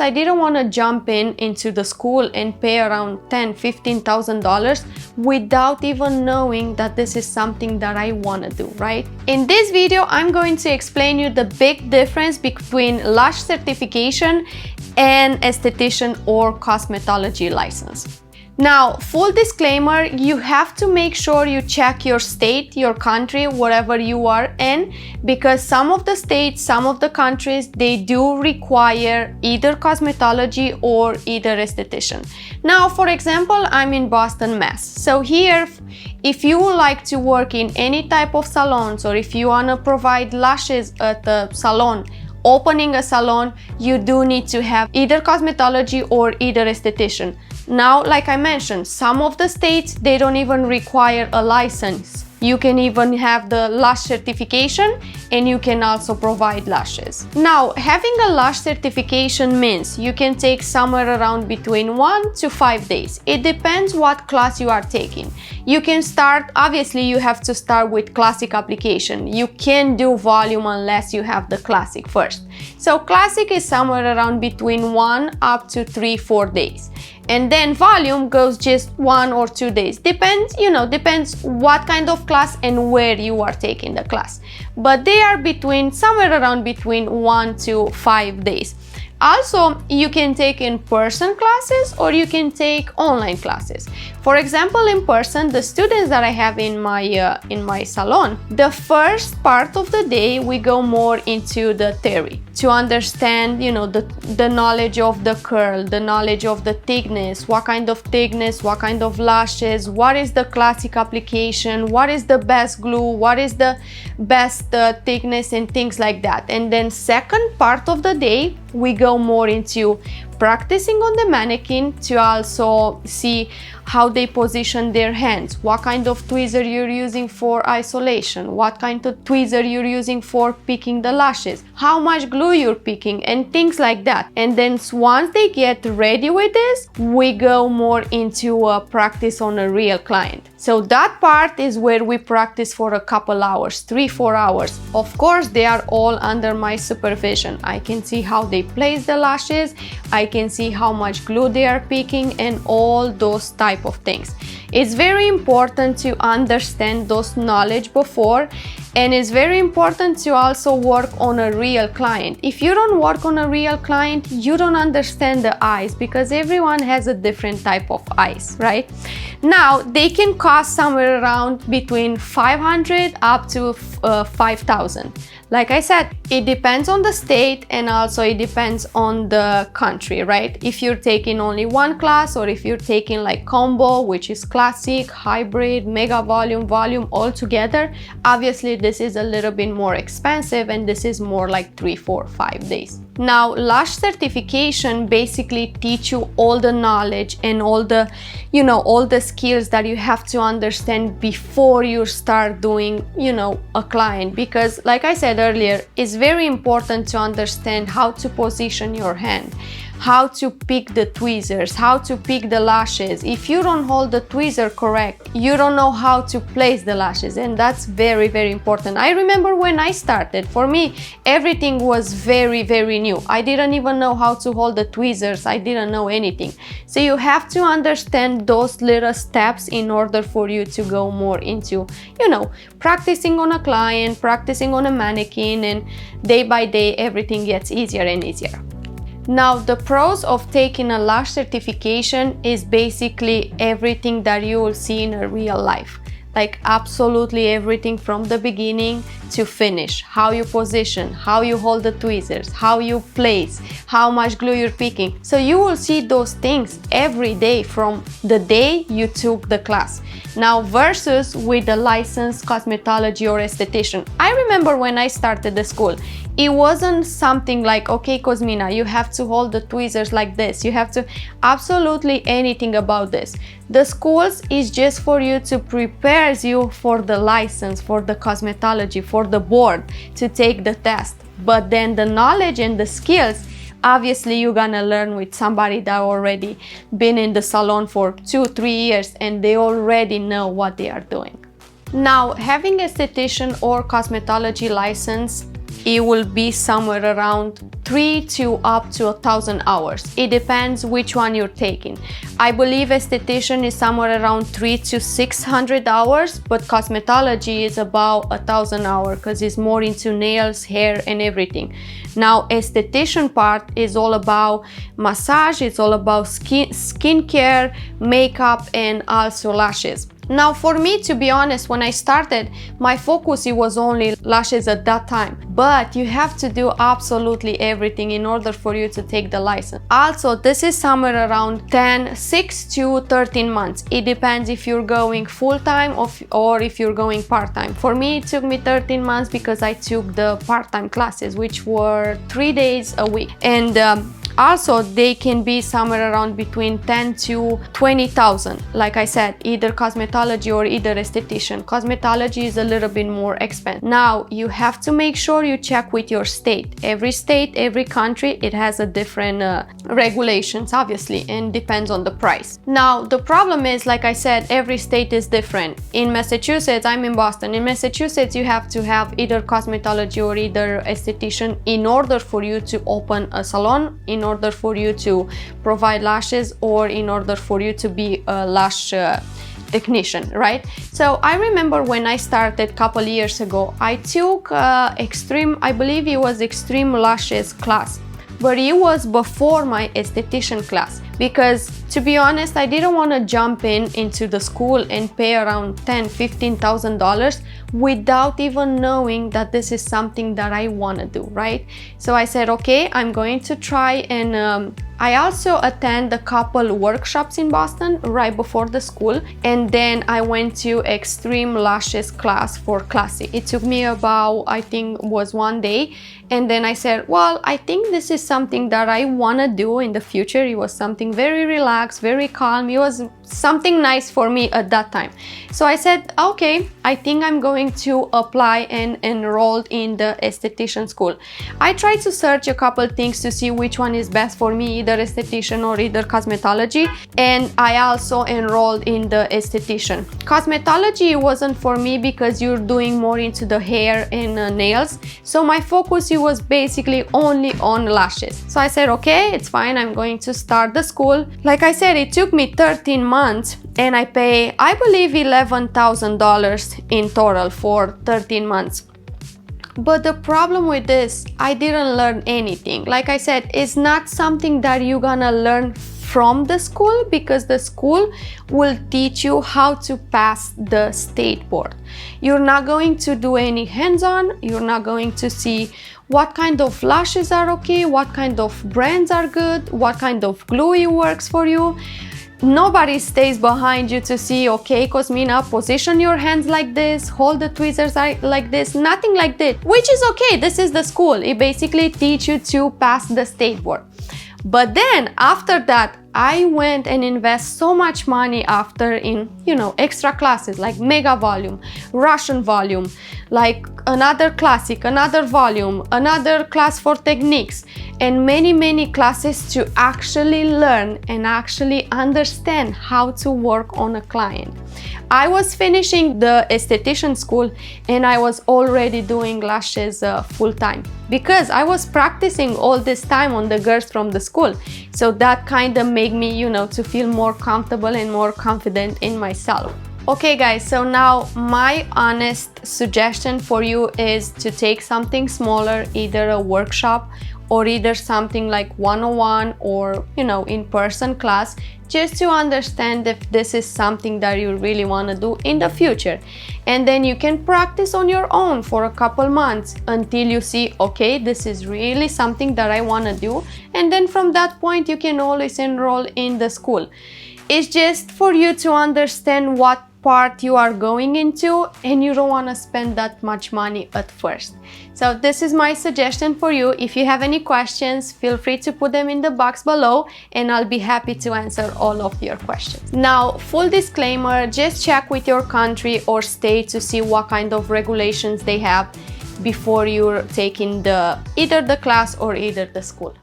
I didn't want to jump into the school and pay around $10,000–$15,000 without even knowing that this is something that I want to do, right? In this video, I'm going to explain you the big difference between lash certification and esthetician or cosmetology license. Now, full disclaimer, you have to make sure you check your state, your country, wherever you are in, because some of the states, some of the countries, they do require either cosmetology or either esthetician. Now, for example, I'm in Boston, Mass. So here, if you would like to work in any type of salons, or if you want to provide lashes at the salon, opening a salon, you do need to have either cosmetology or either esthetician. Now, like I mentioned, some of the states, they don't even require a license. You can even have the lash certification and you can also provide lashes. Now, having a lash certification means you can take somewhere around between 1 to 5 days. It depends what class you are taking. You can start, obviously you have to start with classic application. You can't do volume unless you have the classic first. So classic is somewhere around between 1 up to 3–4 days. And then volume goes just 1 or 2 days. Depends what kind of class and where you are taking the class. But they are somewhere around between 1 to 5 days. Also, you can take in-person classes or you can take online classes. For example, in person, the students that I have in my salon, the first part of the day we go more into the theory to understand, the knowledge of the curl, the knowledge of the thickness, what kind of thickness, what kind of lashes, what is the classic application, what is the best glue, what is the best thickness and things like that. And then second part of the day, we go more into practicing on the mannequin to also see how they position their hands, what kind of tweezer you're using for isolation, what kind of tweezer you're using for picking the lashes, how much glue you're picking, and things like that. And then once they get ready with this, we go more into a practice on a real client. So that part is where we practice for a couple hours, 3–4 hours. Of course, they are all under my supervision. I can see how they place the lashes, I can see how much glue they are picking, and all those type of things. It's very important to understand those knowledge before, and it's very important to also work on a real client. If you don't work on a real client, you don't understand the eyes, because everyone has a different type of eyes, right? Now, they can cost somewhere around between $500 up to $5,000. Like I said, it depends on the state and also it depends on the country, right? If you're taking only one class, or if you're taking like combo, which is classic, hybrid, mega volume all together, obviously this is a little bit more expensive and this is more like 3–4–5 days. Now, lash certification basically teach you all the knowledge and all the skills that you have to understand before you start doing, a client. Because like I said earlier, it's very important to understand how to position your hand, how to pick the tweezers, how to pick the lashes. If you don't hold the tweezer correct, you don't know how to place the lashes, and that's very, very important. I remember when I started, for me, everything was very, very new. I didn't even know how to hold the tweezers. I didn't know anything. So you have to understand those little steps in order for you to go more into, practicing on a client, practicing on a mannequin, and day by day, everything gets easier and easier. Now, the pros of taking a lash certification is basically everything that you will see in a real life. Like absolutely everything from the beginning to finish. How you position, how you hold the tweezers, how you place, how much glue you're picking. So you will see those things every day from the day you took the class. Now versus with a licensed cosmetology or esthetician. I remember when I started the school, it wasn't something like, okay, Cosmina, you have to hold the tweezers like this. You have to absolutely anything about this. The schools is just for you to prepare you for the license, for the cosmetology, for the board to take the test. But then the knowledge and the skills, obviously you're gonna learn with somebody that already been in the salon for 2–3 years and they already know what they are doing. Now, having esthetician or cosmetology license it will be somewhere around 3 to up to 1,000 hours. It depends which one you're taking. I believe esthetician is somewhere around 300 to 600 hours, but cosmetology is about 1,000 hours because it's more into nails, hair, and everything. Now, esthetician part is all about massage, it's all about skincare, makeup, and also lashes. Now, for me, to be honest, when I started, my focus, it was only lashes at that time. But you have to do absolutely everything in order for you to take the license. Also, this is somewhere around 6 to 13 months. It depends if you're going full-time or if you're going part-time. For me, it took me 13 months because I took the part-time classes, which were 3 days a week. And also, they can be somewhere around between 10 to 20,000. Like I said, either cosmetology or either esthetician. Cosmetology is a little bit more expensive. Now, you have to make sure you check with your state. Every state, every country, it has a different regulations, obviously, and depends on the price. Now, the problem is, like I said, every state is different. In Massachusetts, I'm in Boston. In Massachusetts, you have to have either cosmetology or either esthetician in order for you to open a salon, in order for you to provide lashes, or in order for you to be a lash technician, right? So I remember when I started a couple years ago, I took I believe it was extreme lashes class, but it was before my esthetician class, because to be honest, I didn't want to jump into the school and pay around $10,000-$15,000 without even knowing that this is something that I want to do, right? So I said, okay, I'm going to try, and I also attend a couple workshops in Boston right before the school, and then I went to extreme lashes class for classy. It took me about, I think, was 1 day, and then I said, well, I think this is something that I want to do in the future. It was something very relaxed, very calm. It was something nice for me at that time. So I said, okay, I think I'm going to apply and enroll in the esthetician school. I tried to search a couple things to see which one is best for me, either esthetician or either cosmetology, and I also enrolled in the esthetician. Cosmetology wasn't for me because you're doing more into the hair and nails, so my focus, it was basically only on lashes. So I said, okay, it's fine, I'm going to start the school. Like I said, it took me 13 months, and I pay, I believe, $11,000 in total for 13 months. But the problem with this, I didn't learn anything. Like I said, it's not something that you're gonna learn from the school, because the school will teach you how to pass the state board. You're not going to do any hands-on. You're not going to see what kind of lashes are okay, what kind of brands are good, what kind of glue works for you. Nobody stays behind you to see, okay, Cosmina, position your hands like this, hold the tweezers like this, nothing like that, which is okay. This is the school. It basically teaches you to pass the state board. But then after that, I went and invest so much money after in, extra classes like mega volume, Russian volume, like another classic, another volume, another class for techniques, and many classes to actually learn and actually understand how to work on a client. I was finishing the esthetician school and I was already doing lashes full time, because I was practicing all this time on the girls from the school. So that kind of made me, to feel more comfortable and more confident in myself. Okay guys, so now my honest suggestion for you is to take something smaller, either a workshop or either something like 101 or, in-person class, just to understand if this is something that you really want to do in the future. And then you can practice on your own for a couple months until you see, okay, this is really something that I want to do. And then from that point, you can always enroll in the school. It's just for you to understand what part you are going into, and you don't want to spend that much money at first. So this is my suggestion for you. If you have any questions, feel free to put them in the box below and I'll be happy to answer all of your questions. Now, full disclaimer, just check with your country or state to see what kind of regulations they have before you're taking either the class or either the school.